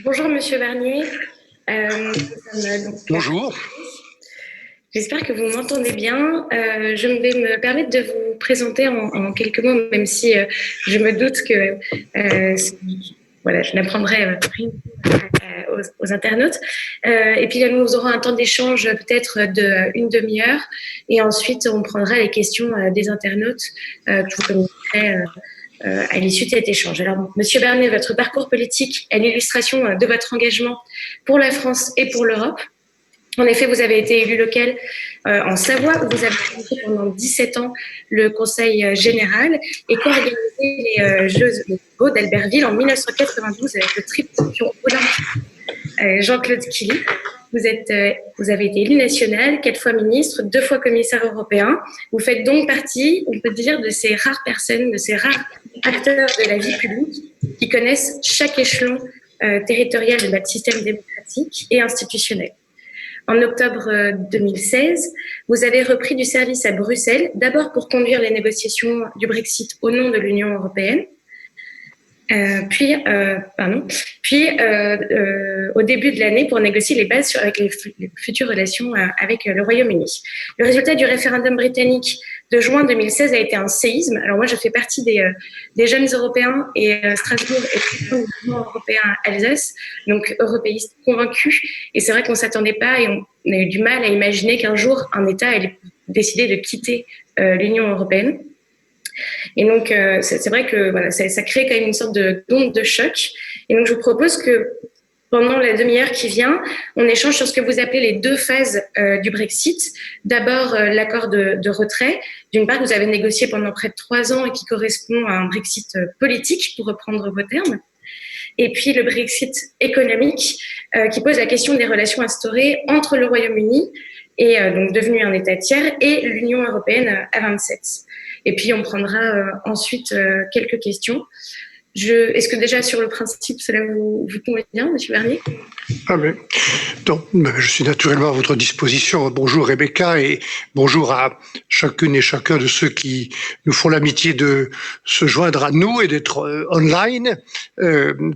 Bonjour Monsieur Barnier. Nous sommes donc Bonjour. J'espère que vous m'entendez bien. Je vais me permettre de vous présenter en quelques mots, même si je me doute que voilà, je n'apprendrai rien aux internautes. Et puis nous aurons un temps d'échange peut-être de une demi-heure, et ensuite on prendra les questions des internautes, que je vous communiquerai à l'issue de cet échange. Alors, Monsieur Bernet, votre parcours politique est l'illustration de votre engagement pour la France et pour l'Europe. En effet, vous avez été élu local en Savoie, où vous avez dirigé pendant 17 ans le Conseil général et co-organisé les Jeux de d'Albertville en 1992 avec le triple champion olympique Jean-Claude Killy. Vous avez été élu national, 4 fois ministre, 2 fois commissaire européen. Vous faites donc partie, on peut dire, de ces rares personnes, de ces rares acteurs de la vie publique qui connaissent chaque échelon territorial de notre système démocratique et institutionnel. En octobre 2016, vous avez repris du service à Bruxelles, d'abord pour conduire les négociations du Brexit au nom de l'Union européenne, puis au début de l'année pour négocier les bases avec les futures relations avec le Royaume-Uni. Le résultat du référendum britannique de juin 2016 a été un séisme. Alors moi, je fais partie des jeunes européens et Strasbourg est président du mouvement européen Alsace, donc européiste convaincu. Et c'est vrai qu'on ne s'attendait pas et on a eu du mal à imaginer qu'un jour, un État allait décider de quitter l'Union européenne. Et donc, c'est vrai que voilà, ça crée quand même une sorte d'onde de choc. Et donc, je vous propose que pendant la demi-heure qui vient, on échange sur ce que vous appelez les 2 phases du Brexit. D'abord, l'accord de retrait. D'une part, vous avez négocié pendant près de 3 ans et qui correspond à un Brexit politique, pour reprendre vos termes. Et puis le Brexit économique, qui pose la question des relations instaurées entre le Royaume-Uni, et donc devenu un État tiers, et l'Union européenne à 27. Et puis on prendra ensuite quelques questions. Est-ce que déjà sur le principe, cela vous convient, Monsieur Bernier? Ah mais, donc, je suis naturellement à votre disposition. Bonjour Rebecca et bonjour à chacune et chacun de ceux qui nous font l'amitié de se joindre à nous et d'être online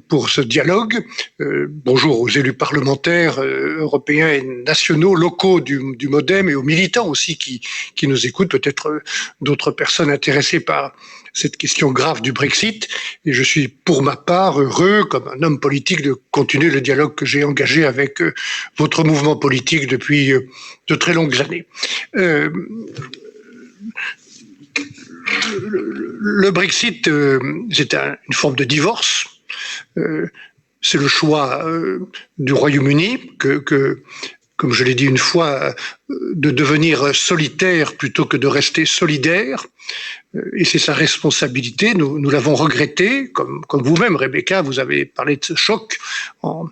pour ce dialogue. Bonjour aux élus parlementaires européens et nationaux, locaux du MoDem et aux militants aussi qui nous écoutent, peut-être d'autres personnes intéressées par cette question grave du Brexit. Et je suis pour ma part heureux, comme un homme politique, de continuer le dialogue que j'ai engagé avec votre mouvement politique depuis de très longues années. Le Brexit, c'est une forme de divorce. C'est le choix du Royaume-Uni que comme je l'ai dit une fois, de devenir solitaire plutôt que de rester solidaire. Et c'est sa responsabilité. Nous l'avons regretté, comme vous-même, Rebecca, vous avez parlé de ce choc en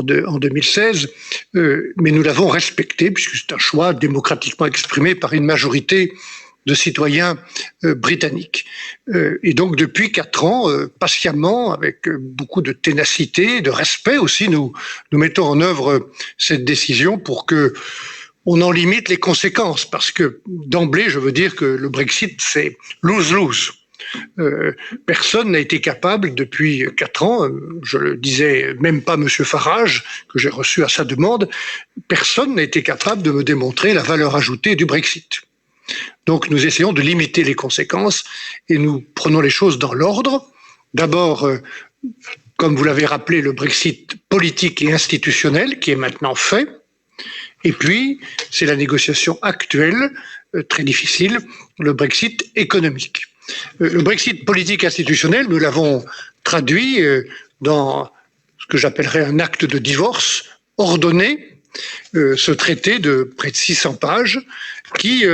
2016, mais nous l'avons respecté puisque c'est un choix démocratiquement exprimé par une majorité de citoyens britanniques. Et donc depuis 4 ans, patiemment, avec beaucoup de ténacité, de respect aussi, nous mettons en œuvre cette décision pour que on en limite les conséquences, parce que d'emblée, je veux dire que le Brexit, c'est lose-lose. Personne n'a été capable depuis 4 ans, je le disais même pas Monsieur Farage, que j'ai reçu à sa demande, personne n'a été capable de me démontrer la valeur ajoutée du Brexit. Donc nous essayons de limiter les conséquences et nous prenons les choses dans l'ordre. D'abord, comme vous l'avez rappelé, le Brexit politique et institutionnel qui est maintenant fait. Et puis, c'est la négociation actuelle, très difficile, le Brexit économique. Le Brexit politique institutionnel, nous l'avons traduit dans ce que j'appellerais un acte de divorce ordonné, ce traité de près de 600 pages qui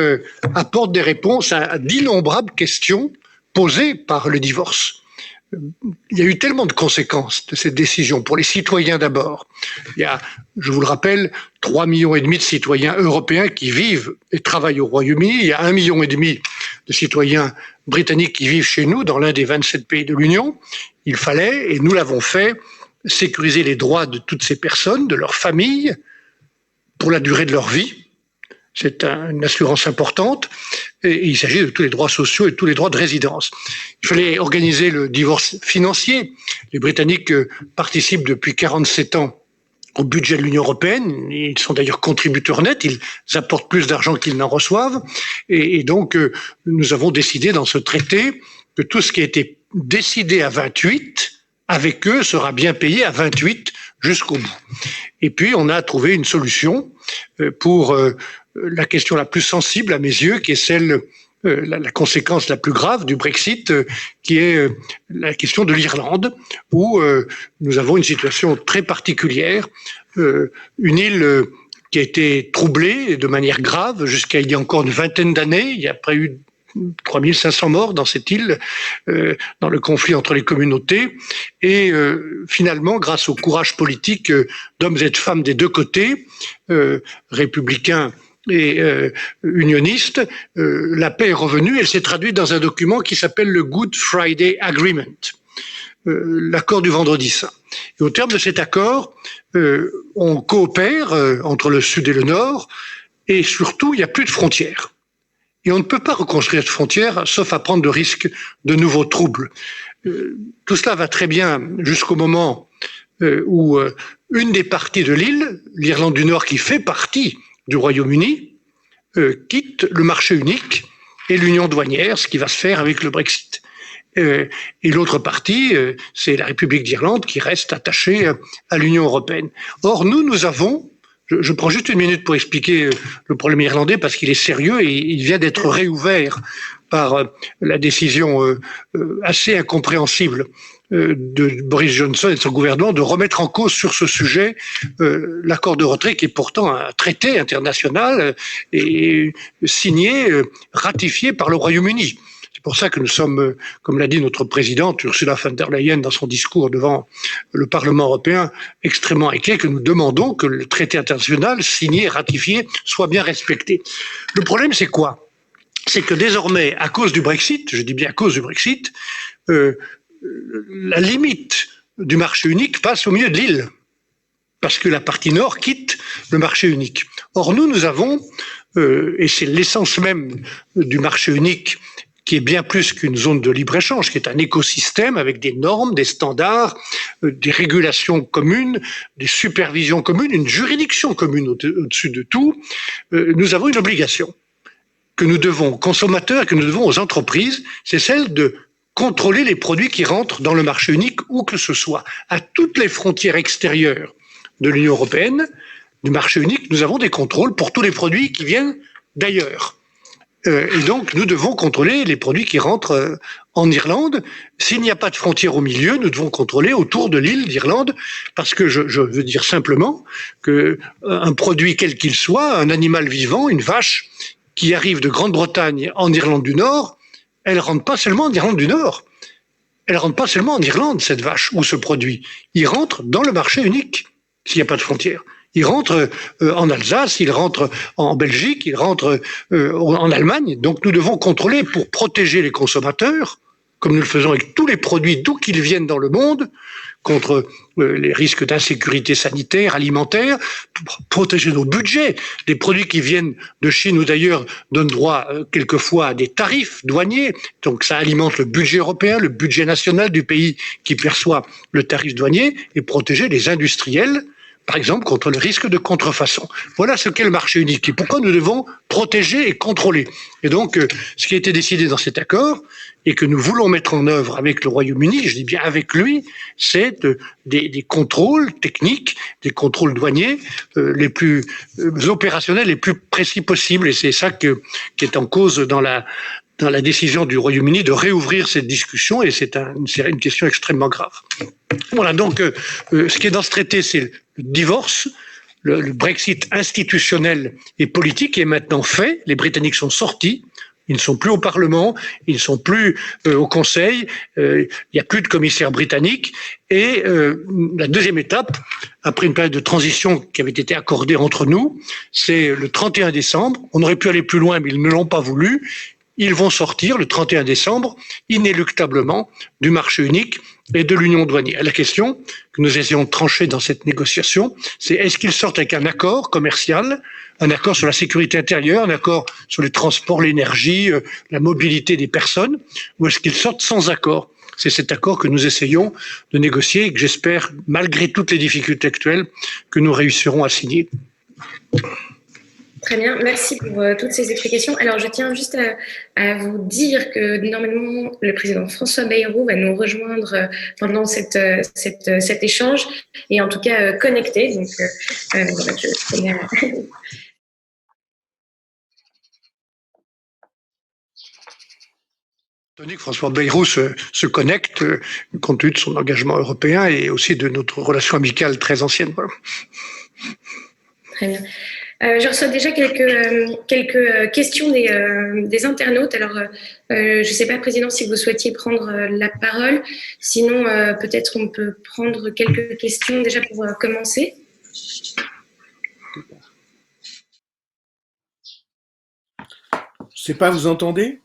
apporte des réponses à d'innombrables questions posées par le divorce. Il y a eu tellement de conséquences de cette décision pour les citoyens d'abord. Il y a, je vous le rappelle, 3,5 millions de citoyens européens qui vivent et travaillent au Royaume-Uni. Il y a 1,5 million de citoyens britanniques qui vivent chez nous, dans l'un des 27 pays de l'Union. Il fallait, et nous l'avons fait, sécuriser les droits de toutes ces personnes, de leurs familles, pour la durée de leur vie. C'est une assurance importante et il s'agit de tous les droits sociaux et de tous les droits de résidence. Il fallait organiser le divorce financier. Les Britanniques participent depuis 47 ans au budget de l'Union européenne. Ils sont d'ailleurs contributeurs nets, ils apportent plus d'argent qu'ils n'en reçoivent. Et donc, nous avons décidé dans ce traité que tout ce qui a été décidé à 28, avec eux, sera bien payé à 28 jusqu'au bout. Et puis, on a trouvé une solution pour la question la plus sensible à mes yeux, qui est celle, la conséquence la plus grave du Brexit, qui est la question de l'Irlande, où nous avons une situation très particulière, une île qui a été troublée de manière grave jusqu'à il y a encore une vingtaine d'années. Il y a après eu 3500 morts dans cette île, dans le conflit entre les communautés. Et finalement, grâce au courage politique d'hommes et de femmes des deux côtés, républicains et unionistes, la paix est revenue. Elle s'est traduite dans un document qui s'appelle le Good Friday Agreement, l'accord du vendredi saint. Et au terme de cet accord, on coopère entre le sud et le nord, et surtout, il n'y a plus de frontières. Et on ne peut pas reconstruire cette frontière sauf à prendre le risque de nouveaux troubles. Tout cela va très bien jusqu'au moment où une des parties de l'île, l'Irlande du Nord qui fait partie du Royaume-Uni, quitte le marché unique et l'union douanière, ce qui va se faire avec le Brexit. Et l'autre partie, c'est la République d'Irlande qui reste attachée à l'Union européenne. Or, nous avons... Je prends juste une minute pour expliquer le problème irlandais parce qu'il est sérieux et il vient d'être réouvert par la décision assez incompréhensible de Boris Johnson et de son gouvernement de remettre en cause sur ce sujet l'accord de retrait qui est pourtant un traité international et signé, ratifié par le Royaume-Uni. C'est pour ça que nous sommes, comme l'a dit notre présidente Ursula von der Leyen dans son discours devant le Parlement européen, extrêmement inquiets, que nous demandons que le traité international signé et ratifié soit bien respecté. Le problème, c'est quoi? C'est que désormais, à cause du Brexit, je dis bien à cause du Brexit, la limite du marché unique passe au milieu de l'île, parce que la partie nord quitte le marché unique. Or, nous avons, et c'est l'essence même du marché unique, qui est bien plus qu'une zone de libre-échange, qui est un écosystème avec des normes, des standards, des régulations communes, des supervisions communes, une juridiction commune au-dessus de tout, nous avons une obligation que nous devons aux consommateurs, que nous devons aux entreprises, c'est celle de contrôler les produits qui rentrent dans le marché unique, où que ce soit. À toutes les frontières extérieures de l'Union européenne, du marché unique, nous avons des contrôles pour tous les produits qui viennent d'ailleurs. Et donc, nous devons contrôler les produits qui rentrent en Irlande. S'il n'y a pas de frontière au milieu, nous devons contrôler autour de l'île d'Irlande, parce que je veux dire simplement que un produit quel qu'il soit, un animal vivant, une vache qui arrive de Grande-Bretagne en Irlande du Nord, elle rentre pas seulement en Irlande du Nord. Elle rentre pas seulement en Irlande, cette vache ou ce produit. Il rentre dans le marché unique, s'il n'y a pas de frontière. Il rentre en Alsace, il rentre en Belgique, il rentre en Allemagne. Donc nous devons contrôler pour protéger les consommateurs, comme nous le faisons avec tous les produits d'où qu'ils viennent dans le monde, contre les risques d'insécurité sanitaire, alimentaire, pour protéger nos budgets. Les produits qui viennent de Chine ou d'ailleurs donnent droit quelquefois à des tarifs douaniers, donc ça alimente le budget européen, le budget national du pays qui perçoit le tarif douanier, et protéger les industriels, par exemple, contre le risque de contrefaçon. Voilà ce qu'est le marché unique et pourquoi nous devons protéger et contrôler. Et donc, ce qui a été décidé dans cet accord et que nous voulons mettre en œuvre avec le Royaume-Uni, je dis bien avec lui, c'est des contrôles techniques, des contrôles douaniers les plus opérationnels, les plus précis possibles. Et c'est ça qui est en cause dans la décision du Royaume-Uni de réouvrir cette discussion, et c'est une question extrêmement grave. Voilà, donc ce qui est dans ce traité, c'est le divorce, le Brexit institutionnel et politique est maintenant fait. Les Britanniques sont sortis, ils ne sont plus au Parlement, ils ne sont plus au Conseil, il n'y a plus de commissaire britannique. Et la deuxième étape, après une période de transition qui avait été accordée entre nous, c'est le 31 décembre. On aurait pu aller plus loin, mais ils ne l'ont pas voulu. ils vont sortir le 31 décembre inéluctablement du marché unique et de l'union douanière. La question que nous essayons de trancher dans cette négociation, c'est est-ce qu'ils sortent avec un accord commercial, un accord sur la sécurité intérieure, un accord sur les transports, l'énergie, la mobilité des personnes, ou est-ce qu'ils sortent sans accord? C'est cet accord que nous essayons de négocier et que j'espère, malgré toutes les difficultés actuelles, que nous réussirons à signer. Très bien, merci pour toutes ces explications. Alors, je tiens juste à vous dire que normalement, le président François Bayrou va nous rejoindre pendant cet échange et en tout cas connecté. Donc, voilà, je tenais à... Tandis que François Bayrou se connecte compte tenu de son engagement européen et aussi de notre relation amicale très ancienne. Voilà. Très bien. Je reçois déjà quelques questions des internautes. Alors, je ne sais pas, Président, si vous souhaitiez prendre la parole. Sinon, peut-être on peut prendre quelques questions déjà pour commencer. Je ne sais pas, vous entendez?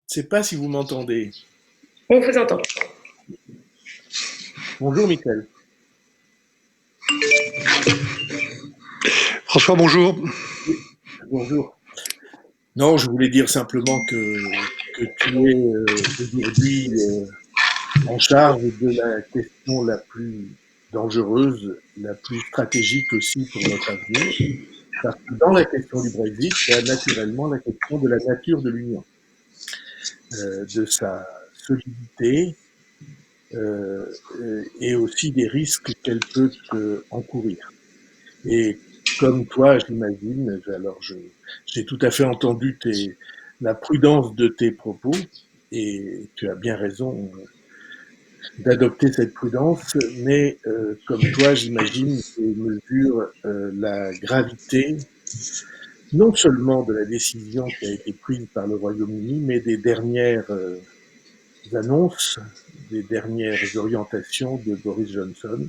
Je ne sais pas si vous m'entendez. On vous entend. Bonjour, Michael. François, bonjour. Bonjour. Non, je voulais dire simplement que tu es aujourd'hui en charge de la question la plus dangereuse, la plus stratégique aussi pour notre avenir. Parce que dans la question du Brexit, il y a naturellement la question de la nature de l'Union, de sa solidité et aussi des risques qu'elle peut encourir. Et comme toi, j'imagine, alors j'ai tout à fait entendu la prudence de tes propos, et tu as bien raison d'adopter cette prudence, mais comme toi, j'imagine et mesure la gravité non seulement de la décision qui a été prise par le Royaume-Uni, mais des dernières annonces, des dernières orientations de Boris Johnson.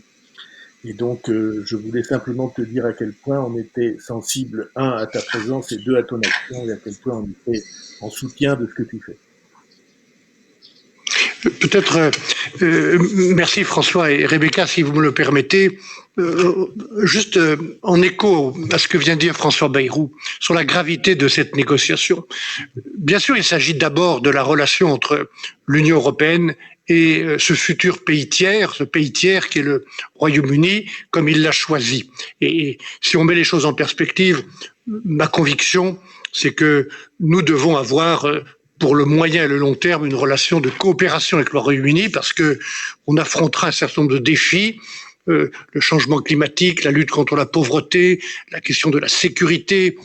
Et donc, je voulais simplement te dire à quel point on était sensible, un, à ta présence et deux, à ton action, et à quel point on était en soutien de ce que tu fais. Peut-être, merci François et Rebecca, si vous me le permettez, juste en écho à ce que vient de dire François Bayrou sur la gravité de cette négociation. Bien sûr, il s'agit d'abord de la relation entre l'Union européenne et ce futur pays tiers, ce pays tiers qui est le Royaume-Uni, comme il l'a choisi. Et si on met les choses en perspective, ma conviction, c'est que nous devons avoir pour le moyen et le long terme une relation de coopération avec le Royaume-Uni parce que on affrontera un certain nombre de défis, le changement climatique, la lutte contre la pauvreté, la question de la sécurité,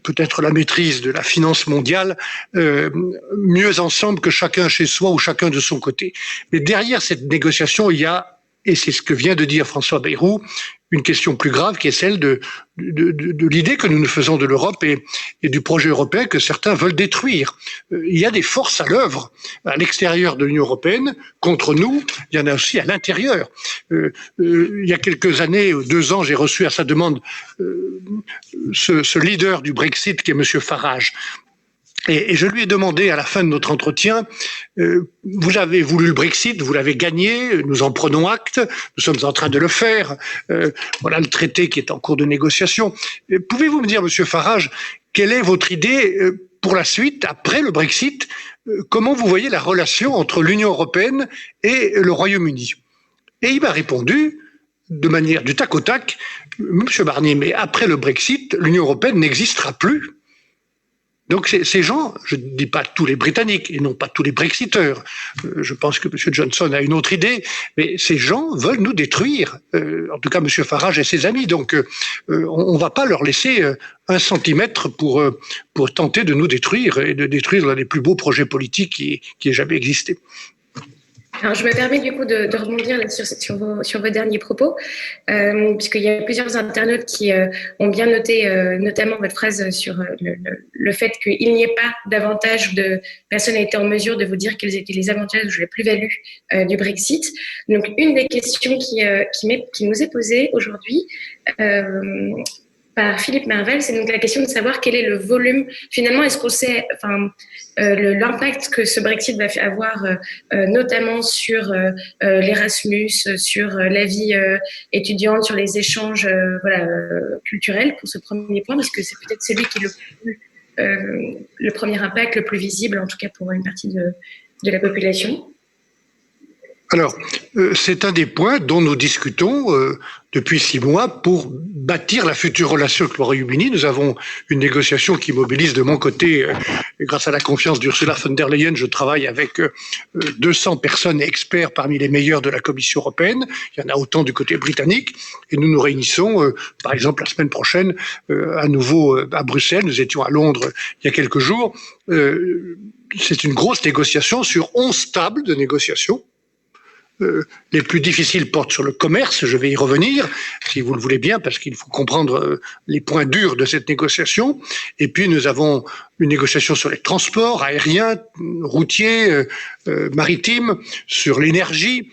peut-être la maîtrise de la finance mondiale, mieux ensemble que chacun chez soi ou chacun de son côté. Mais derrière cette négociation, il y a, et c'est ce que vient de dire François Bayrou, une question plus grave qui est celle de l'idée que nous nous faisons de l'Europe et du projet européen que certains veulent détruire. Il y a des forces à l'œuvre à l'extérieur de l'Union européenne contre nous, il y en a aussi à l'intérieur. Il y a quelques années, 2 ans, j'ai reçu à sa demande ce leader du Brexit qui est monsieur Farage. Et je lui ai demandé à la fin de notre entretien, vous avez voulu le Brexit, vous l'avez gagné, nous en prenons acte, nous sommes en train de le faire, voilà le traité qui est en cours de négociation. Pouvez-vous me dire, monsieur Farage, quelle est votre idée pour la suite, après le Brexit, comment vous voyez la relation entre l'Union européenne et le Royaume-Uni? Et il m'a répondu, de manière du tac au tac, monsieur Barnier, mais après le Brexit, l'Union européenne n'existera plus. Donc ces gens, je ne dis pas tous les Britanniques et non pas tous les Brexiteurs, je pense que M. Johnson a une autre idée, mais ces gens veulent nous détruire, en tout cas M. Farage et ses amis, donc on ne va pas leur laisser 1 centimètre pour tenter de nous détruire et de détruire l'un des plus beaux projets politiques qui ait jamais existé. Alors, je me permets du coup de rebondir là sur vos derniers propos, puisqu'il y a plusieurs internautes qui ont bien noté notamment votre phrase sur le fait qu'il n'y ait pas davantage de personnes qui étaient en mesure de vous dire quels étaient les avantages ou les plus-values du Brexit. Donc, une des questions qui nous est posée aujourd'hui par Philippe Marvel, c'est donc la question de savoir quel est le volume. Finalement, est-ce qu'on sait, l'impact que ce Brexit va avoir, notamment sur l'Erasmus, sur la vie étudiante, sur les échanges, culturels, pour ce premier point, parce que c'est peut-être celui qui est le premier impact, le plus visible, en tout cas pour une partie de la population. Alors, c'est un des points dont nous discutons depuis 6 mois pour bâtir la future relation avec le Royaume-Uni. Nous avons une négociation qui mobilise de mon côté, grâce à la confiance d'Ursula von der Leyen, je travaille avec 200 personnes et experts parmi les meilleurs de la Commission européenne. Il y en a autant du côté britannique. Et nous nous réunissons, par exemple, la semaine prochaine, à nouveau à Bruxelles. Nous étions à Londres il y a quelques jours. C'est une grosse négociation sur 11 tables de négociation. Les plus difficiles portent sur le commerce, je vais y revenir, si vous le voulez bien, parce qu'il faut comprendre les points durs de cette négociation. Et puis nous avons une négociation sur les transports aériens, routiers, maritimes, sur l'énergie,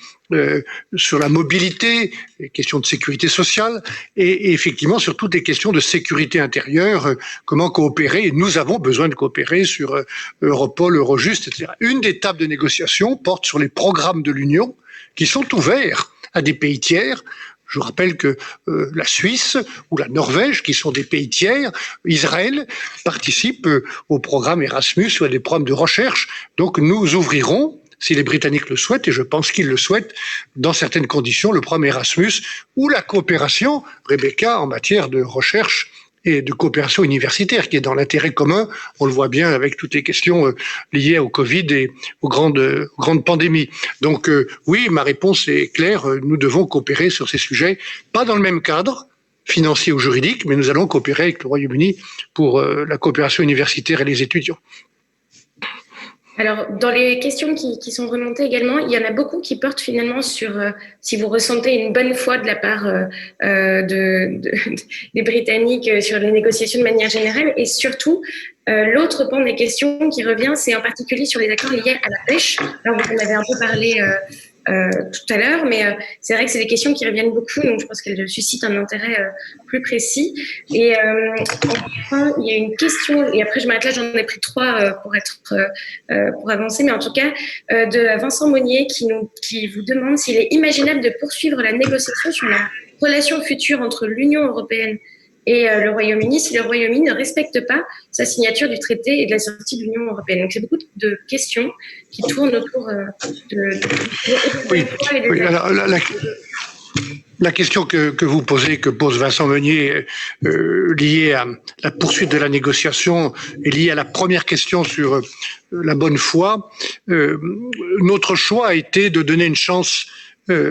sur la mobilité, les questions de sécurité sociale et effectivement sur toutes les questions de sécurité intérieure, comment coopérer. Et nous avons besoin de coopérer sur Europol, Eurojust, etc. Une des tables de négociation porte sur les programmes de l'Union qui sont ouverts à des pays tiers. Je rappelle que la Suisse ou la Norvège, qui sont des pays tiers, Israël, participent au programme Erasmus ou à des programmes de recherche. Donc nous ouvrirons, si les Britanniques le souhaitent, et je pense qu'ils le souhaitent, dans certaines conditions, le programme Erasmus ou la coopération, Rebecca, en matière de recherche et de coopération universitaire, qui est dans l'intérêt commun. On le voit bien avec toutes les questions liées au Covid et aux grandes pandémies. Donc oui, ma réponse est claire, nous devons coopérer sur ces sujets, pas dans le même cadre, financier ou juridique, mais nous allons coopérer avec le Royaume-Uni pour la coopération universitaire et les étudiants. Alors, dans les questions qui sont remontées également, il y en a beaucoup qui portent finalement sur si vous ressentez une bonne foi de la part des Britanniques sur les négociations de manière générale. Et surtout, l'autre pan des questions qui revient, c'est en particulier sur les accords liés à la pêche. Alors, vous en avez un peu parlé tout à l'heure, mais c'est vrai que c'est des questions qui reviennent beaucoup, donc je pense qu'elles suscitent un intérêt plus précis. Et enfin, il y a une question, et après je m'arrête là, j'en ai pris 3 pour avancer, mais en tout cas, de Vincent Monnier qui vous demande s'il est imaginable de poursuivre la négociation sur la relation future entre l'Union européenne et le Royaume-Uni si le Royaume-Uni ne respecte pas sa signature du traité et de la sortie de l'Union européenne. Donc, c'est beaucoup de questions qui tournent autour Oui, alors, la question que vous posez, que pose Vincent Meunier, liée à la poursuite de la négociation, est liée à la première question sur la bonne foi. Notre choix a été de donner une chance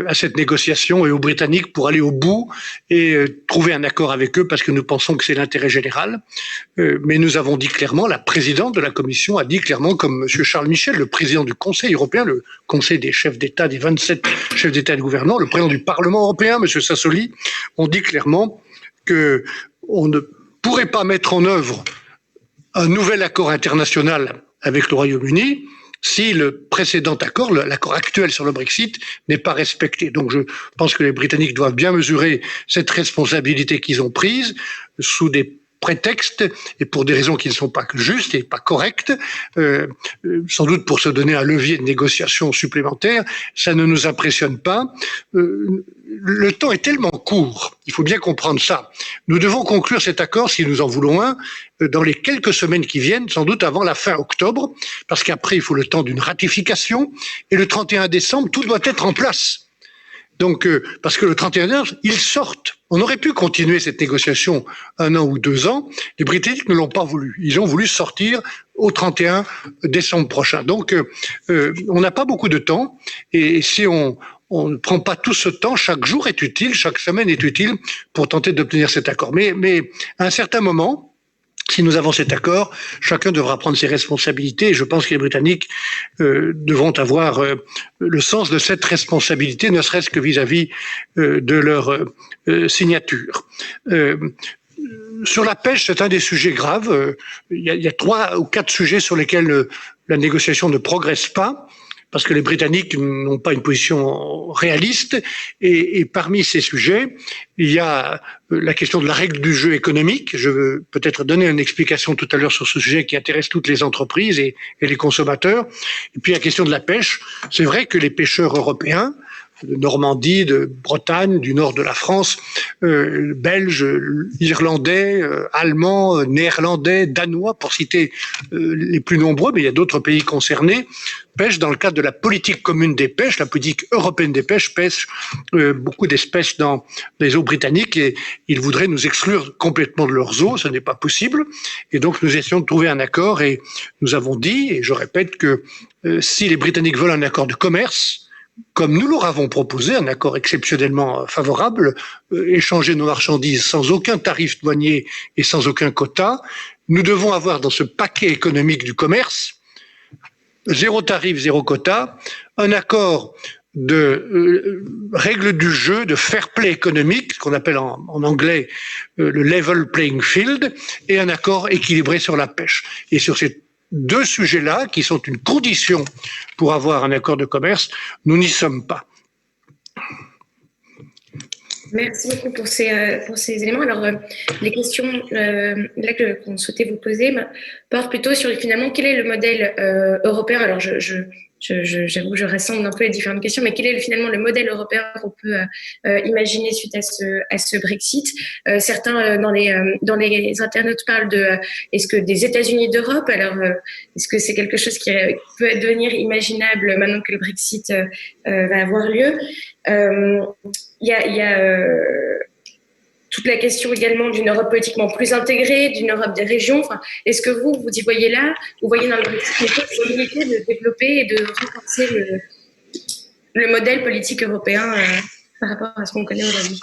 à cette négociation et aux Britanniques pour aller au bout et trouver un accord avec eux parce que nous pensons que c'est l'intérêt général. Mais nous avons dit clairement, la présidente de la Commission a dit clairement, comme M. Charles Michel, le président du Conseil européen, le Conseil des chefs d'État, des 27 chefs d'État et de gouvernement, le président du Parlement européen, M. Sassoli, ont dit clairement qu'on ne pourrait pas mettre en œuvre un nouvel accord international avec le Royaume-Uni si le précédent accord, l'accord actuel sur le Brexit, n'est pas respecté. Donc je pense que les Britanniques doivent bien mesurer cette responsabilité qu'ils ont prise sous des prétextes et pour des raisons qui ne sont pas justes et pas correctes, sans doute pour se donner un levier de négociation supplémentaire. Ça ne nous impressionne pas. Le temps est tellement court, il faut bien comprendre ça. Nous devons conclure cet accord, si nous en voulons un, dans les quelques semaines qui viennent, sans doute avant la fin octobre, parce qu'après il faut le temps d'une ratification, et le 31 décembre, tout doit être en place. Donc, parce que le 31 décembre, ils sortent. On aurait pu continuer cette négociation 1 an ou 2 ans. Les Britanniques ne l'ont pas voulu. Ils ont voulu sortir au 31 décembre prochain. Donc, on n'a pas beaucoup de temps. Et si on ne prend pas tout ce temps, chaque jour est utile, chaque semaine est utile pour tenter d'obtenir cet accord. Mais à un certain moment, si nous avons cet accord, chacun devra prendre ses responsabilités et je pense que les Britanniques devront avoir le sens de cette responsabilité, ne serait-ce que vis-à-vis de leur signature. Sur la pêche, c'est un des sujets graves. Il y a 3 ou 4 sujets sur lesquels la négociation ne progresse pas. parce que les Britanniques n'ont pas une position réaliste. Et parmi ces sujets, il y a la question de la règle du jeu économique. Je veux peut-être donner une explication tout à l'heure sur ce sujet qui intéresse toutes les entreprises et les consommateurs. Et puis la question de la pêche. C'est vrai que les pêcheurs européens de Normandie, de Bretagne, du nord de la France, belges, irlandais, allemands, néerlandais, danois, pour citer les plus nombreux, mais il y a d'autres pays concernés, pêchent dans le cadre de la politique commune des pêches, la politique européenne des pêches, pêchent beaucoup d'espèces dans les eaux britanniques et ils voudraient nous exclure complètement de leurs eaux, ce n'est pas possible. Et donc nous essayons de trouver un accord et nous avons dit, et je répète que si les Britanniques veulent un accord de commerce, comme nous leur avons proposé, un accord exceptionnellement favorable, échanger nos marchandises sans aucun tarif douanier et sans aucun quota, nous devons avoir dans ce paquet économique du commerce, zéro tarif, zéro quota, un accord de règles du jeu, de fair play économique, ce qu'on appelle en anglais le level playing field, et un accord équilibré sur la pêche. Et sur ces deux sujets-là, qui sont une condition pour avoir un accord de commerce, nous n'y sommes pas. Merci beaucoup pour ces éléments. Alors, les questions là qu'on souhaitait vous poser portent plutôt sur finalement quel est le modèle européen. Alors, j'avoue que je rassemble un peu les différentes questions, mais quel est finalement le modèle européen qu'on peut imaginer suite à ce Brexit? Certains dans les internautes parlent de est-ce que des États-Unis d'Europe? Alors, est-ce que c'est quelque chose qui peut devenir imaginable maintenant que le Brexit va avoir lieu? Il y a toute la question également d'une Europe politiquement plus intégrée, d'une Europe des régions. Enfin, est-ce que vous y voyez là, vous voyez dans le Brexit une possibilité de développer et de renforcer le modèle politique européen par rapport à ce qu'on connaît aujourd'hui?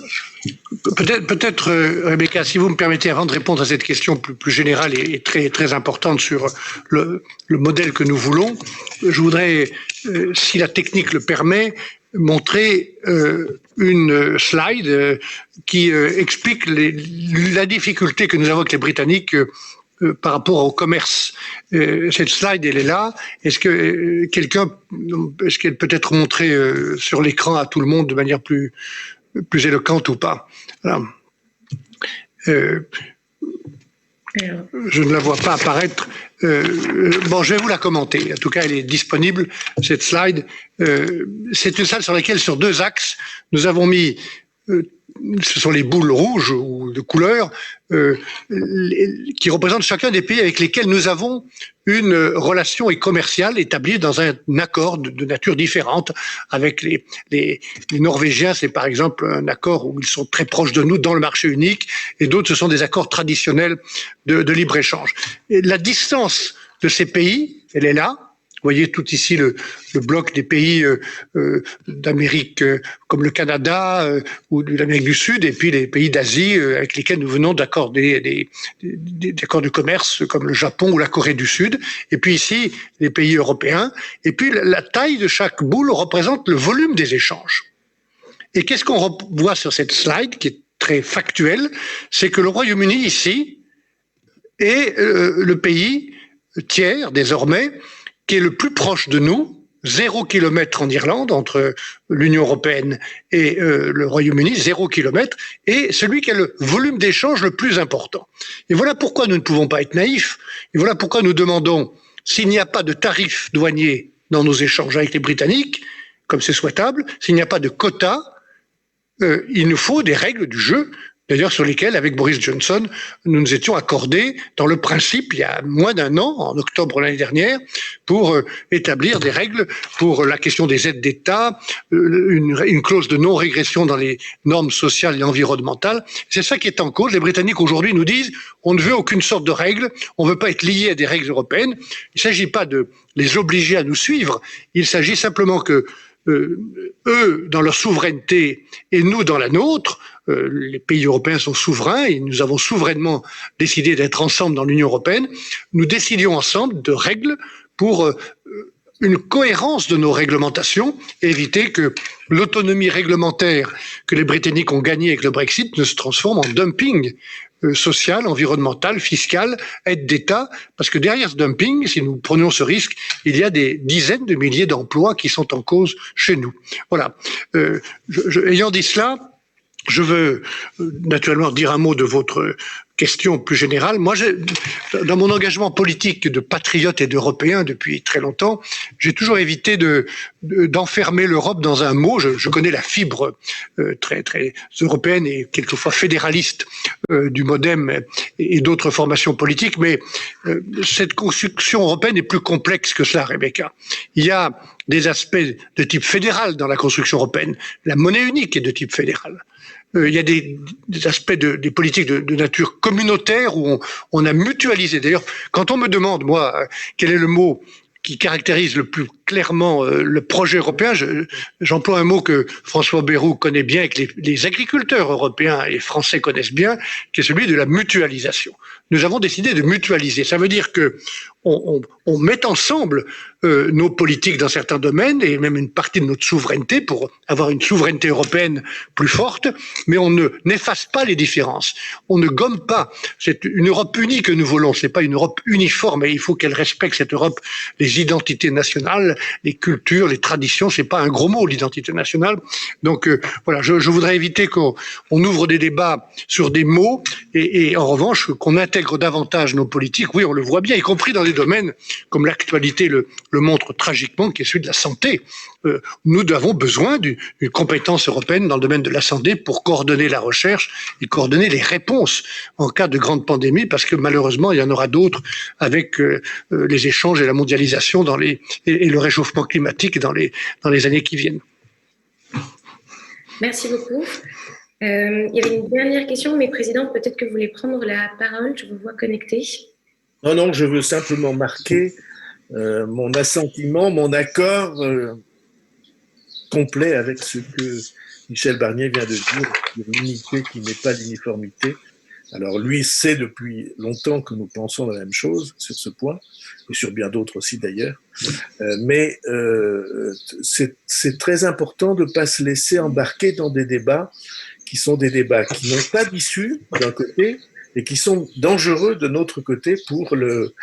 Peut-être, Rebecca, si vous me permettez, avant de répondre à cette question plus générale et très, très importante sur le modèle que nous voulons, je voudrais, si la technique le permet, montrer une slide qui explique la difficulté que nous avons avec les Britanniques par rapport au commerce. Cette slide, elle est là. Est-ce qu'elle peut être montrée sur l'écran à tout le monde de manière plus éloquente ou pas? Voilà. Je ne la vois pas apparaître. Bon, je vais vous la commenter. En tout cas, elle est disponible, cette slide. C'est une salle sur laquelle, sur deux axes, nous avons mis, ce sont les boules rouges ou de couleur, qui représentent chacun des pays avec lesquels nous avons une relation commerciale établie dans un accord de nature différente. Avec les Norvégiens, c'est par exemple un accord où ils sont très proches de nous dans le marché unique, et d'autres, ce sont des accords traditionnels de libre-échange. Et la distance de ces pays, elle est là. Vous voyez tout ici le bloc des pays d'Amérique comme le Canada ou de l'Amérique du Sud, et puis les pays d'Asie avec lesquels nous venons d'accorder des accords de commerce comme le Japon ou la Corée du Sud, et puis ici les pays européens. Et puis la taille de chaque boule représente le volume des échanges. Et qu'est-ce qu'on voit sur cette slide qui est très factuelle? C'est que le Royaume-Uni ici est le pays tiers désormais qui est le plus proche de nous, 0 km en Irlande, entre l'Union européenne et le Royaume-Uni, 0 km, et celui qui a le volume d'échange le plus important. Et voilà pourquoi nous ne pouvons pas être naïfs, et voilà pourquoi nous demandons, s'il n'y a pas de tarifs douaniers dans nos échanges avec les Britanniques, comme c'est souhaitable, s'il n'y a pas de quotas, il nous faut des règles du jeu, d'ailleurs sur lesquelles, avec Boris Johnson, nous nous étions accordés dans le principe, il y a moins d'un an, en octobre l'année dernière, pour établir des règles pour la question des aides d'État, une clause de non-régression dans les normes sociales et environnementales. C'est ça qui est en cause. Les Britanniques aujourd'hui nous disent on ne veut aucune sorte de règles, on ne veut pas être liés à des règles européennes. Il ne s'agit pas de les obliger à nous suivre, il s'agit simplement que eux, dans leur souveraineté, et nous, dans la nôtre, les pays européens sont souverains et nous avons souverainement décidé d'être ensemble dans l'Union européenne, nous décidions ensemble de règles pour une cohérence de nos réglementations et éviter que l'autonomie réglementaire que les Britanniques ont gagnée avec le Brexit ne se transforme en dumping sociale, environnementale, fiscale, aide d'État, parce que derrière ce dumping, si nous prenons ce risque, il y a des dizaines de milliers d'emplois qui sont en cause chez nous. Voilà. Ayant dit cela, je veux naturellement dire un mot de votre question plus générale. Moi, dans mon engagement politique de patriote et d'Européen depuis très longtemps, j'ai toujours évité d'enfermer l'Europe dans un mot. Je connais la fibre très très européenne et quelquefois fédéraliste du MoDem et d'autres formations politiques, mais cette construction européenne est plus complexe que cela, Rebecca. Il y a des aspects de type fédéral dans la construction européenne. La monnaie unique est de type fédéral. Il y a des aspects des politiques de nature communautaire où on a mutualisé. D'ailleurs, quand on me demande, moi, quel est le mot qui caractérise le plus clairement le projet européen, j'emploie un mot que François Bayrou connaît bien et que les agriculteurs européens et français connaissent bien, qui est celui de la mutualisation. Nous avons décidé de mutualiser. Ça veut dire que on met ensemble nos politiques dans certains domaines et même une partie de notre souveraineté pour avoir une souveraineté européenne plus forte, mais on n'efface pas les différences. On ne gomme pas. C'est une Europe unie que nous voulons. C'est pas une Europe uniforme et il faut qu'elle respecte cette Europe, les identités nationales, les cultures, les traditions. C'est pas un gros mot, l'identité nationale. Donc voilà, je voudrais éviter qu'on ouvre des débats sur des mots et en revanche qu'on intègre davantage nos politiques. Oui, on le voit bien, y compris dans des domaines comme l'actualité le montre tragiquement, qui est celui de la santé. Nous avons besoin d'une compétence européenne dans le domaine de la santé pour coordonner la recherche et coordonner les réponses en cas de grande pandémie, parce que malheureusement, il y en aura d'autres avec les échanges et la mondialisation et le réchauffement climatique dans les années qui viennent. Merci beaucoup. Il y avait une dernière question, mais Président, peut-être que vous voulez prendre la parole, je vous vois connecté. Non, je veux simplement marquer mon assentiment, mon accord complet avec ce que Michel Barnier vient de dire, l'unité qui n'est pas l'uniformité. Alors lui sait depuis longtemps que nous pensons la même chose sur ce point, et sur bien d'autres aussi d'ailleurs, mais c'est très important de ne pas se laisser embarquer dans des débats qui sont des débats qui n'ont pas d'issue d'un côté et qui sont dangereux de notre côté pour le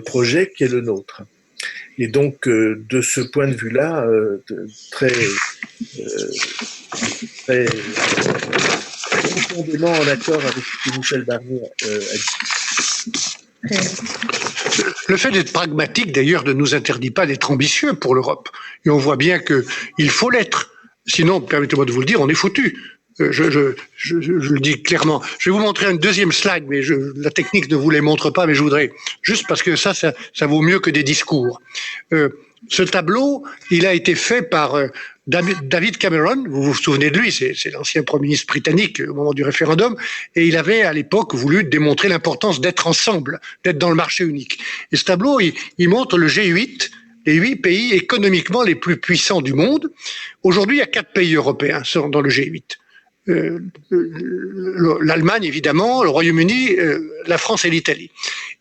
projet qui est le nôtre. Et donc, de ce point de vue-là, très profondément en accord avec ce que Michel Barnier a dit. Le fait d'être pragmatique, d'ailleurs, ne nous interdit pas d'être ambitieux pour l'Europe. Et on voit bien qu'il faut l'être. Sinon, permettez-moi de vous le dire, on est foutu. Je le dis clairement. Je vais vous montrer un deuxième slide, mais la technique ne vous les montre pas, mais je voudrais, juste parce que ça vaut mieux que des discours. Ce tableau, il a été fait par David Cameron, vous vous souvenez de lui, c'est l'ancien Premier ministre britannique au moment du référendum, et il avait à l'époque voulu démontrer l'importance d'être ensemble, d'être dans le marché unique. Et ce tableau, il montre le G8, les 8 pays économiquement les plus puissants du monde. Aujourd'hui, il y a 4 pays européens dans le G8. L'Allemagne, évidemment, le Royaume-Uni, la France et l'Italie.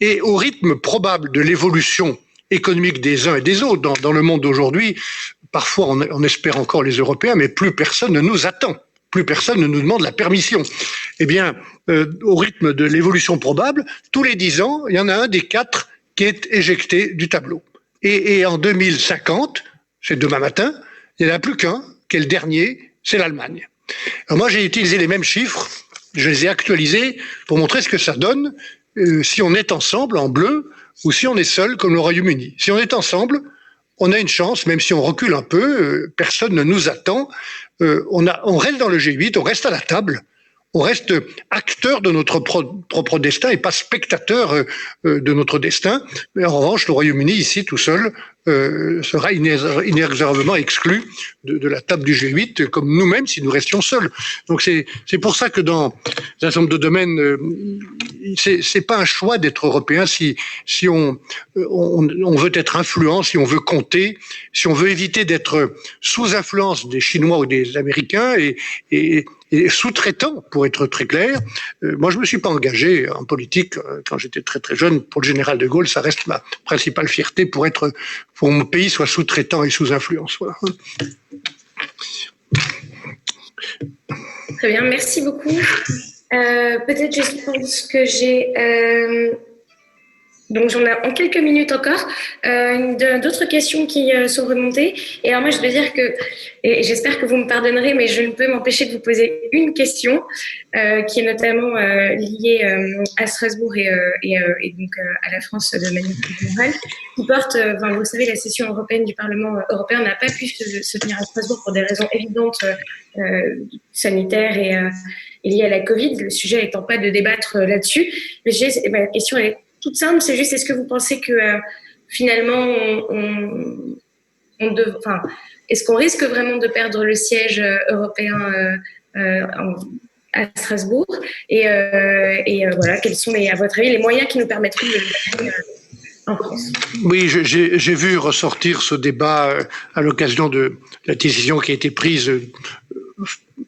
Et au rythme probable de l'évolution économique des uns et des autres dans le monde d'aujourd'hui, parfois on espère encore les Européens, mais plus personne ne nous attend. Plus personne ne nous demande la permission. Eh bien, au rythme de l'évolution probable, tous les 10 ans, il y en a un des 4 qui est éjecté du tableau. Et en 2050, c'est demain matin, il n'y en a plus qu'un, qui est le dernier, c'est l'Allemagne. Alors moi, j'ai utilisé les mêmes chiffres, je les ai actualisés pour montrer ce que ça donne si on est ensemble en bleu ou si on est seul comme le Royaume-Uni. Si on est ensemble, on a une chance, même si on recule un peu, personne ne nous attend. On reste dans le G8, on reste à la table, on reste acteur de notre propre destin et pas spectateur de notre destin. Mais en revanche, le Royaume-Uni, ici, tout seul, sera inexorablement exclu de la table du G8, comme nous-mêmes si nous restions seuls. Donc c'est pour ça que dans un certain nombre de domaines, c'est pas un choix d'être européen si on veut être influent, si on veut compter, si on veut éviter d'être sous influence des Chinois ou des Américains et sous-traitant, pour être très clair. Moi, je me suis pas engagé en politique quand j'étais très très jeune. Pour le général de Gaulle, ça reste ma principale fierté pour mon pays soit sous-traitant et sous influence. Voilà. Très bien, merci beaucoup. Peut-être juste pour ce que j'ai. Donc, j'en ai en quelques minutes encore d'autres questions qui sont remontées. Et alors, moi, je dois dire que, et j'espère que vous me pardonnerez, mais je ne peux m'empêcher de vous poser une question qui est notamment liée à Strasbourg et donc à la France de manière plus générale, qui porte, enfin, vous savez, la session européenne du Parlement européen n'a pas pu se tenir à Strasbourg pour des raisons évidentes sanitaires et liées à la Covid, le sujet étant pas de débattre là-dessus. Mais la question est toute simple, c'est juste, est-ce que vous pensez que finalement, est-ce qu'on risque vraiment de perdre le siège européen à Strasbourg et voilà, quels sont, à votre avis, les moyens qui nous permettront de le faire en France? Oui, j'ai vu ressortir ce débat à l'occasion de la décision qui a été prise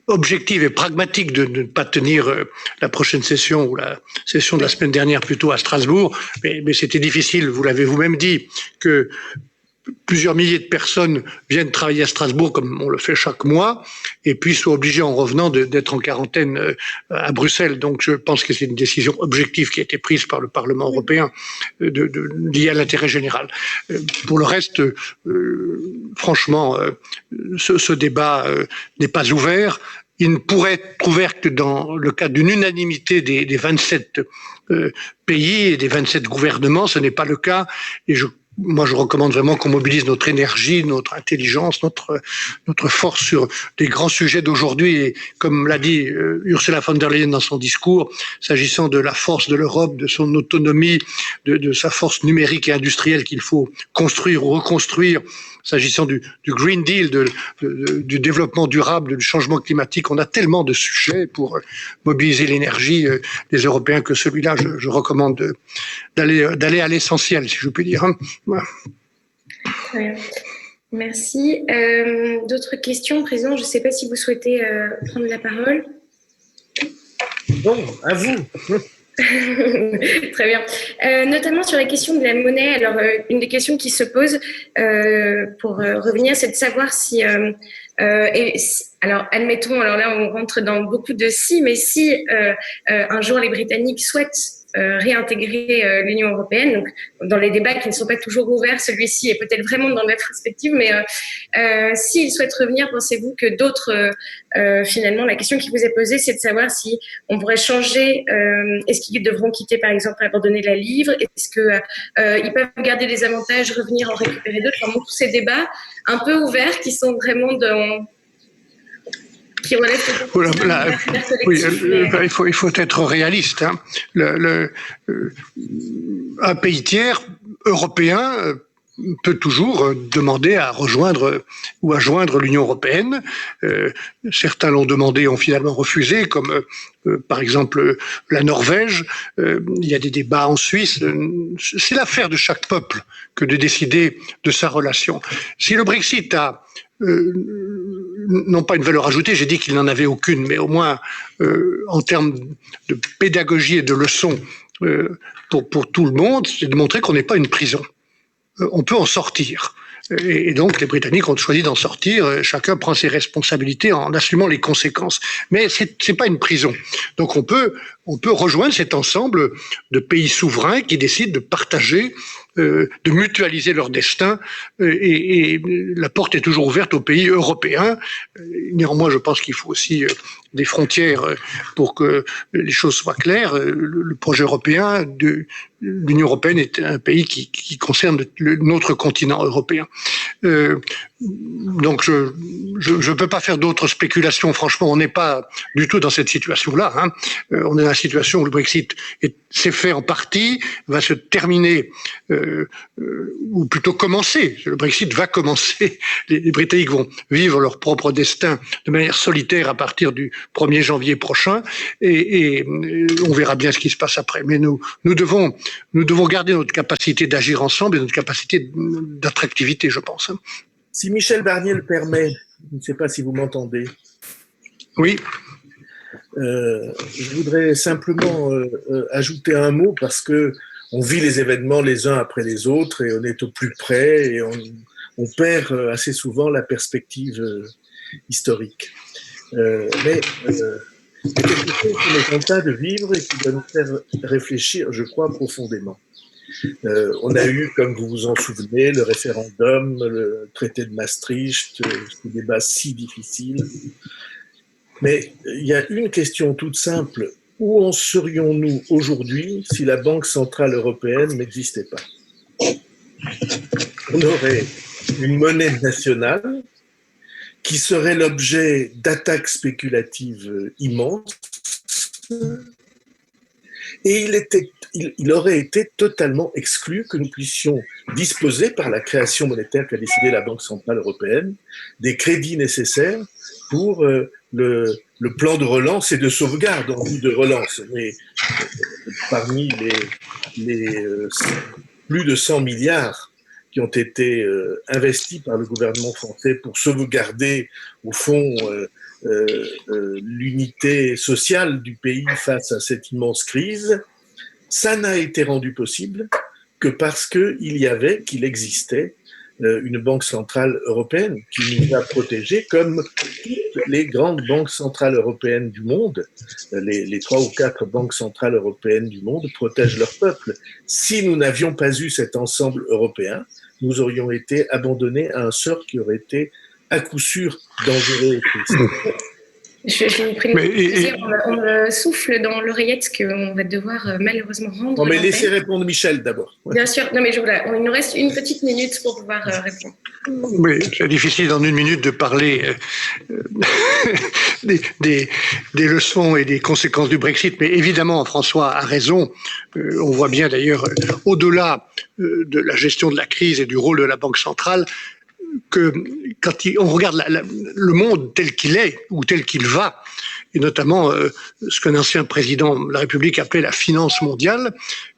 objective et pragmatique de ne pas tenir la prochaine session ou la session de la semaine dernière plutôt à Strasbourg, mais c'était difficile, vous l'avez vous-même dit, que plusieurs milliers de personnes viennent travailler à Strasbourg comme on le fait chaque mois et puis soient obligés en revenant d'être en quarantaine à Bruxelles. Donc je pense que c'est une décision objective qui a été prise par le Parlement européen liée à l'intérêt général. Pour le reste, franchement, ce débat n'est pas ouvert. Il ne pourrait être ouvert que dans le cas d'une unanimité des 27 pays et des 27 gouvernements. Ce n'est pas le cas et moi, je recommande vraiment qu'on mobilise notre énergie, notre intelligence, notre force sur les grands sujets d'aujourd'hui. Et comme l'a dit Ursula von der Leyen dans son discours, s'agissant de la force de l'Europe, de son autonomie, de sa force numérique et industrielle qu'il faut construire ou reconstruire, s'agissant du Green Deal, du développement durable, du changement climatique, on a tellement de sujets pour mobiliser l'énergie des Européens que celui-là, je recommande d'aller à l'essentiel, si je puis dire. Voilà. Très bien. Merci. D'autres questions, Président? Je ne sais pas si vous souhaitez prendre la parole. Bon, à vous. Très bien. Notamment sur la question de la monnaie. Alors, une des questions qui se pose pour revenir, c'est de savoir si... alors, admettons, alors là, on rentre dans beaucoup de si, mais si un jour les Britanniques souhaitent réintégrer l'Union européenne, donc dans les débats qui ne sont pas toujours ouverts, celui-ci est peut-être vraiment dans notre perspective, mais s'ils souhaitent revenir, pensez-vous que d'autres, finalement, la question qui vous est posée, c'est de savoir si on pourrait changer, est-ce qu'ils devront quitter, par exemple, abandonner la livre, est-ce qu'ils peuvent garder des avantages, revenir en récupérer d'autres, enfin, tous ces débats un peu ouverts qui sont vraiment qui relève oui, il faut être réaliste. Hein. Un pays tiers européen peut toujours demander à rejoindre ou à joindre l'Union européenne. Certains l'ont demandé et ont finalement refusé, comme par exemple la Norvège. Il y a des débats en Suisse. C'est l'affaire de chaque peuple que de décider de sa relation. Si le Brexit a non pas une valeur ajoutée, j'ai dit qu'il n'en avait aucune, mais au moins en termes de pédagogie et de leçons pour tout le monde, c'est de montrer qu'on n'est pas une prison. On peut en sortir. Et donc les Britanniques ont choisi d'en sortir. Chacun prend ses responsabilités en assumant les conséquences. Mais c'est pas une prison. Donc on peut rejoindre cet ensemble de pays souverains qui décident de partager, de mutualiser leur destin. Et la porte est toujours ouverte aux pays européens. Néanmoins, je pense qu'il faut aussi des frontières pour que les choses soient claires. Le projet européen de l'Union européenne est un pays qui concerne notre continent européen. Donc je peux pas faire d'autres spéculations. Franchement, on n'est pas du tout dans cette situation-là. Hein. On est dans la situation où le Brexit s'est fait en partie, va se terminer, ou plutôt commencer. Le Brexit va commencer. Les Britanniques vont vivre leur propre destin de manière solitaire à partir du 1er janvier prochain, et on verra bien ce qui se passe après. Mais nous devons garder notre capacité d'agir ensemble et notre capacité d'attractivité, je pense. Si Michel Barnier le permet, je ne sais pas si vous m'entendez. Oui. Je voudrais simplement ajouter un mot parce que on vit les événements les uns après les autres et on est au plus près et on perd assez souvent la perspective historique. Mais C'est quelque chose qu'on est en train de vivre et qui doit nous faire réfléchir, je crois, profondément. On a eu, comme vous vous en souvenez, le référendum, le traité de Maastricht, ce débat si difficile. Mais il y a une question toute simple. Où en serions-nous aujourd'hui si la Banque centrale européenne n'existait pas? On aurait une monnaie nationale qui serait l'objet d'attaques spéculatives immenses et il aurait été totalement exclu que nous puissions disposer, par la création monétaire qu'a décidé la Banque centrale européenne, des crédits nécessaires pour le plan de relance et de sauvegarde en vue de relance. Mais parmi les plus de 100 milliards qui ont été investis par le gouvernement français pour sauvegarder, au fond, l'unité sociale du pays face à cette immense crise, ça n'a été rendu possible que parce qu'il existait une banque centrale européenne qui nous a protégés comme toutes les grandes banques centrales européennes du monde. Les 3 ou 4 banques centrales européennes du monde protègent leur peuple. Si nous n'avions pas eu cet ensemble européen, nous aurions été abandonnés à un sort qui aurait été à coup sûr dangereux et triste. Je vous prie de m'excuser, on me souffle dans l'oreillette qu'on va devoir malheureusement rendre. Non, mais laissez répondre Michel d'abord. Bien sûr, non mais il nous reste une petite minute pour pouvoir répondre. Oui, c'est difficile en une minute de parler des leçons et des conséquences du Brexit, mais évidemment François a raison. On voit bien d'ailleurs, au-delà de la gestion de la crise et du rôle de la Banque centrale, que quand on regarde le monde tel qu'il est ou tel qu'il va, et notamment ce qu'un ancien président de la République appelait la finance mondiale,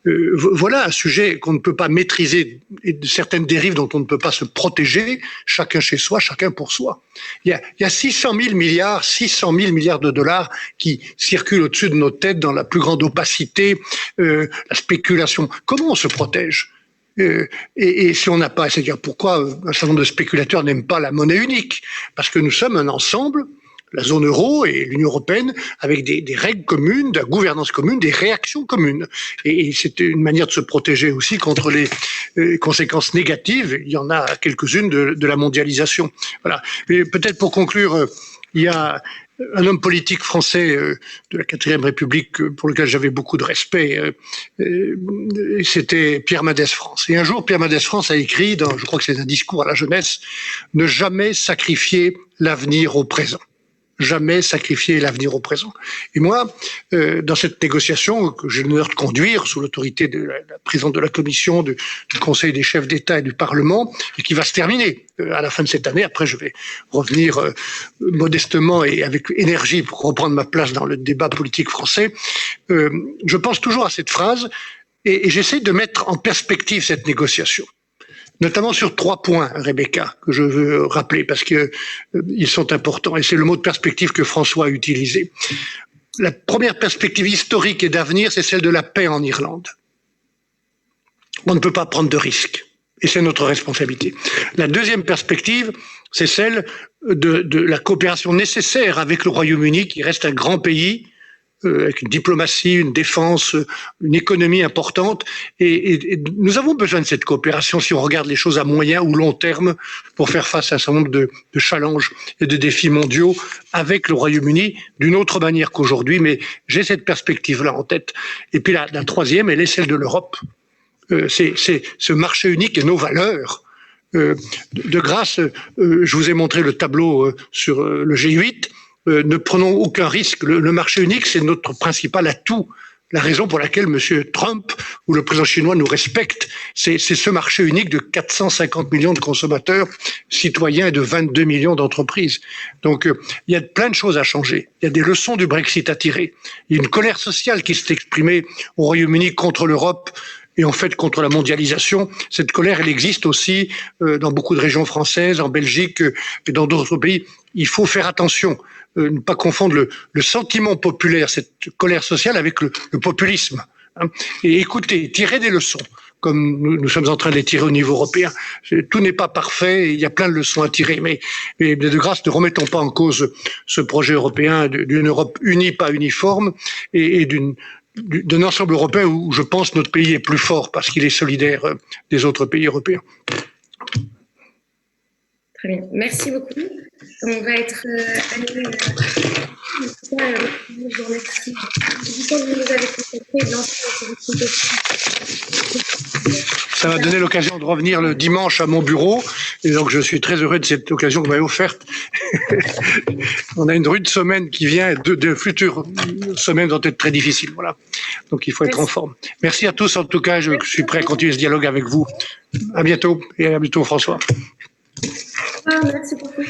voilà un sujet qu'on ne peut pas maîtriser et de certaines dérives dont on ne peut pas se protéger, chacun chez soi, chacun pour soi. Il y a 600 000 milliards de dollars qui circulent au-dessus de nos têtes dans la plus grande opacité, la spéculation. Comment on se protège ? Et si on n'a pas, c'est-à-dire pourquoi un certain nombre de spéculateurs n'aiment pas la monnaie unique? Parce que nous sommes un ensemble, la zone euro et l'Union européenne, avec des règles communes, de la gouvernance commune, des réactions communes. Et c'est une manière de se protéger aussi contre les conséquences négatives. Il y en a quelques-unes de la mondialisation. Voilà. Et peut-être pour conclure, il y a un homme politique français de la 4e République pour lequel j'avais beaucoup de respect, c'était Pierre Mendès France. Et un jour, Pierre Mendès France a écrit, je crois que c'est un discours à la jeunesse, « Ne jamais sacrifier l'avenir au présent ». Jamais sacrifier l'avenir au présent. Et moi, dans cette négociation que j'ai l'honneur de conduire sous l'autorité de la présidente de la Commission, du Conseil des chefs d'État et du Parlement, et qui va se terminer à la fin de cette année. Après, je vais revenir modestement et avec énergie pour reprendre ma place dans le débat politique français. Je pense toujours à cette phrase et j'essaie de mettre en perspective cette négociation. Notamment sur 3 points, Rebecca, que je veux rappeler parce que ils sont importants. Et c'est le mot de perspective que François a utilisé. La première perspective historique et d'avenir, c'est celle de la paix en Irlande. On ne peut pas prendre de risques. Et c'est notre responsabilité. La deuxième perspective, c'est celle de la coopération nécessaire avec le Royaume-Uni, qui reste un grand pays, avec une diplomatie, une défense, une économie importante. Et nous avons besoin de cette coopération si on regarde les choses à moyen ou long terme pour faire face à un certain nombre de challenges et de défis mondiaux avec le Royaume-Uni d'une autre manière qu'aujourd'hui. Mais j'ai cette perspective-là en tête. Et puis la troisième, elle est celle de l'Europe. C'est ce marché unique et nos valeurs. De grâce, je vous ai montré le tableau sur le G8. Ne prenons aucun risque. Le marché unique, c'est notre principal atout. La raison pour laquelle M. Trump ou le président chinois nous respectent, c'est ce marché unique de 450 millions de consommateurs, citoyens et de 22 millions d'entreprises. Donc, il y a plein de choses à changer. Il y a des leçons du Brexit à tirer. Il y a une colère sociale qui s'est exprimée au Royaume-Uni contre l'Europe et en fait contre la mondialisation. Cette colère, elle existe aussi dans beaucoup de régions françaises, en Belgique et dans d'autres pays. Il faut faire attention, ne pas confondre le sentiment populaire, cette colère sociale, avec le populisme. Et écoutez, tirez des leçons. comme nous sommes en train de les tirer au niveau européen. Tout n'est pas parfait, et il y a plein de leçons à tirer, mais de grâce, ne remettons pas en cause ce projet européen d'une Europe unie, pas uniforme, et d'un ensemble européen où je pense notre pays est plus fort parce qu'il est solidaire des autres pays européens. Très bien, merci beaucoup. On va être allé. Je vous remercie. Vous nous avez consacré ça m'a donné l'occasion de revenir le dimanche à mon bureau, et donc je suis très heureux de cette occasion que vous m'avez offerte. On a une rude semaine qui vient, de futures semaines vont être très difficiles. Voilà. Donc il faut être en forme. Merci à tous en tout cas, je suis prêt à continuer ce dialogue avec vous. À bientôt, et à bientôt François. Merci beaucoup.